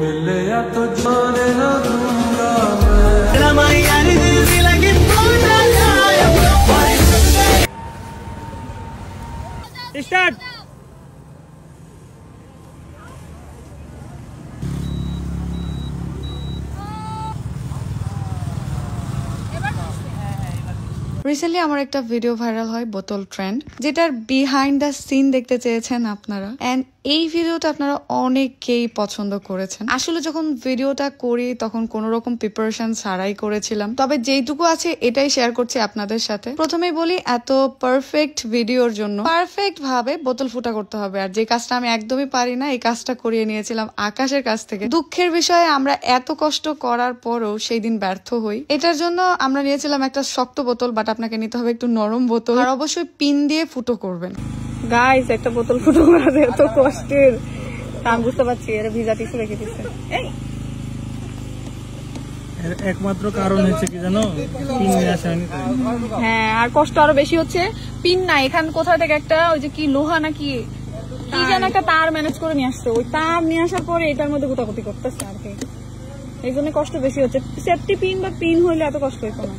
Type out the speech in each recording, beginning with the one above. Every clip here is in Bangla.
मिल या तो जाने ना दूंगा मैं स्टार्ट রিসেন্টলি আমার একটা ভিডিও ভাইরাল হয় বোতল ট্রেন্ড, যেটার বিহাইন্ড দ্য সিন দেখতে চেয়েছেন আপনারা। এন্ড এই ভিডিওটা আপনারা অনেকেই পছন্দ করেছেন। আসলে যখন ভিডিওটা করি তখন কোন রকম প্রিপারেশন ছাড়াই করেছিলাম, তবে যেইটুকু আছে এটাই শেয়ার করছি আপনাদের সাথে। প্রথমেই বলি, এত পারফেক্ট ভিডিওর জন্য পারফেক্ট ভাবে বোতল ফুটা করতে হবে, আর যে কাজটা আমি একদমই পারি না এই কাজটা করিয়ে নিয়েছিলাম আকাশের কাছ থেকে। দুঃখের বিষয়ে আমরা এত কষ্ট করার পরও সেই দিন ব্যর্থ হই। এটার জন্য আমরা নিয়েছিলাম একটা শক্ত বোতল, বাট আপনাকে নিতে হবে একটু নরম বোতল, আর অবশ্যই পিন দিয়ে ফুটো করবেন। গাইস, একটা বোতল ফুটো করা এত কষ্টের, আমি বুঝতে পারছি। এরা ভিজা টিস্যু রেখে দিচ্ছে। একমাত্র কারণ হচ্ছে কি জানো, পিন নিয়ে আসা হয়নি। হ্যাঁ, আর কষ্ট আরো বেশি হচ্ছে, পিন নাই। এখান কোথা থেকে একটা ওই যে কি লোহা নাকি কি যেন একটা তার ম্যানেজ করে নিয়ে আসছে, ওই তার নিয়ে আসার পরে এটার মধ্যে গোটাগুটি করতেছে আর কি, এই জন্য কষ্ট বেশি হচ্ছে। সেফটি পিন বা পিন হইলে এত কষ্ট হইতো না।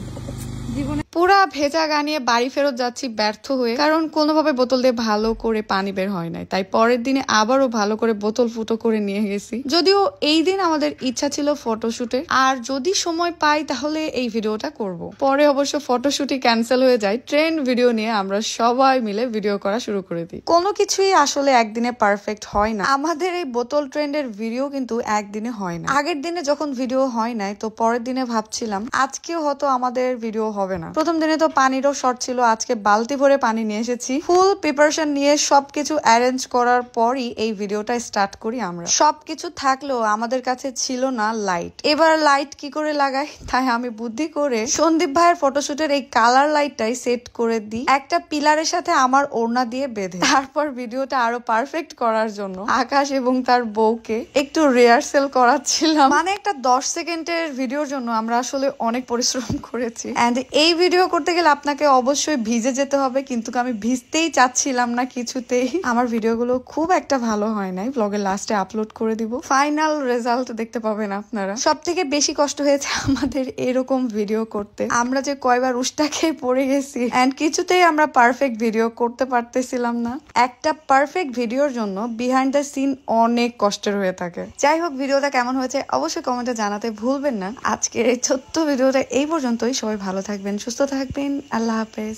জীবনে পুরা ভেজা গা নিয়ে বাড়ি ফেরত যাচ্ছি ব্যর্থ হয়ে, কারণ কোনোভাবে বোতল দিয়ে ভালো করে পানি বের হয় নাই। তাই পরের দিনে আবারও ভালো করে বোতল ফুটো করে নিয়ে গেছি। যদিও এই দিন আমাদের ইচ্ছা ছিল ফটোশুটের, আর যদি সময় পাই তাহলে এই ভিডিওটা করব। পরে অবশ্য ফটোশুটই ক্যান্সেল হয়ে যায়। ট্রেন্ড ভিডিও নিয়ে আমরা সবাই মিলে ভিডিও করা শুরু করে দিই। কোনো কিছুই আসলে একদিনে পারফেক্ট হয় না। আমাদের এই বোতল ট্রেন্ডের ভিডিও কিন্তু একদিনে হয় না। আগের দিনে যখন ভিডিও হয় নাই, তো পরের দিনে ভাবছিলাম আজকেও হয়তো আমাদের ভিডিও হবে না। প্রথম দিনে তো পানিরও শর্ট ছিল, আজকে বালতি ভরে পানি নিয়ে এসেছি। ফুল প্রিপারেশন নিয়ে সবকিছু অ্যারেঞ্জ করার পরই এই ভিডিওটা স্টার্ট করি আমরা। সবকিছু থাকলেও আমাদের কাছে ছিল না লাইট। এবার লাইট কি করে লাগাই, তাই আমি বুদ্ধি করে সন্দীপ ভাইয়ের ফটোশুটের এই কালার লাইটটাই সেট করে দিই একটা পিলারের সাথে আমার ওড়না দিয়ে বেঁধে। তারপর ভিডিওটা আরো পারফেক্ট করার জন্য আকাশ এবং তার বউকে একটু রিহার্সেল করাচ্ছিলাম। মানে একটা 10 সেকেন্ডের ভিডিওর জন্য আমরা আসলে অনেক পরিশ্রম করেছি। এন্ড এই ভিডিও করতে গেলে আপনাকে অবশ্যই ভিজে যেতে হবে, কিন্তু আমি ভিজতেই চাচ্ছিলাম না কিছুতেই। আমার ভিডিওগুলো খুব একটা ভালো হয় নাই, ব্লগের লাস্টে আপলোড করে দিব, ফাইনাল রেজাল্ট দেখতে পাবেন আপনারা। সব থেকে বেশি কষ্ট হয়েছে আমাদের এরকম ভিডিও করতে। আমরা যে কয়বার উষ্টা খেয়ে পড়ে গেছি, এন্ড কিছুতেই আমরা পারফেক্ট ভিডিও করতে পারতেছিলাম না। একটা পারফেক্ট ভিডিওর জন্য বিহাইন্ড দ্য সিন অনেক কষ্টের হয়ে থাকে। যাই হোক, ভিডিওটা কেমন হয়েছে অবশ্যই কমেন্টে জানাতে ভুলবেন না। আজকের এই ছোট্ট ভিডিওটা এই পর্যন্তই। সবাই ভালো থাকবেন, সুস্থ থাকবেন, আল্লাহ হাফেজ।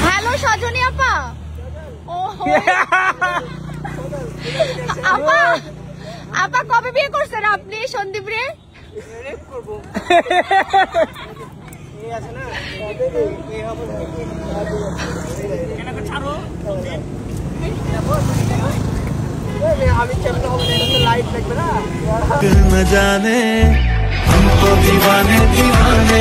হ্যালো সজনী আপা, আপা আপা কবে বিয়ে করছেন আপনি সন্দীপ রে? न जाने हम तो दीवाने दीवाने